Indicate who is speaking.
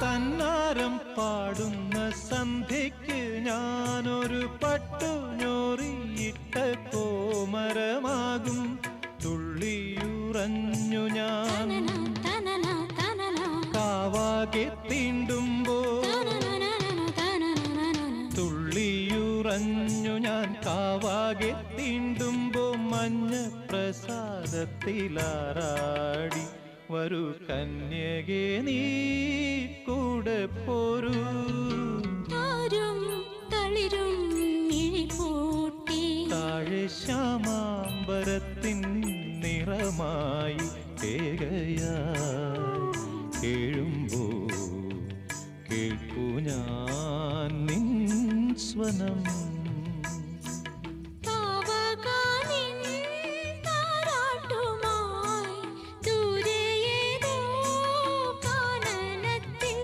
Speaker 1: തന്നാരം പാടുന്ന സന്ധ്യയ്ക്ക് ഞാനൊരു പട്ടുഞോറിയിട്ട കോമരമാകും. തുള്ളിയുറഞ്ഞു ഞാൻ കാവാകെ തീണ്ടുമ്പോൾ, തുള്ളിയുറഞ്ഞു ഞാൻ കാവാകെ തീണ്ടുമ്പോ മഞ്ഞ പ്രസാദത്തിലാറാടി. വരൂ കന്യകേ നീ കൂടെ പോരൂ. താഴെ ശ്യാമാംബരത്തിൻ നിറമായി ഏകയായി കേഴുമ്പോ കേൾക്കൂ ഞാൻ നിൻ സ്വനം.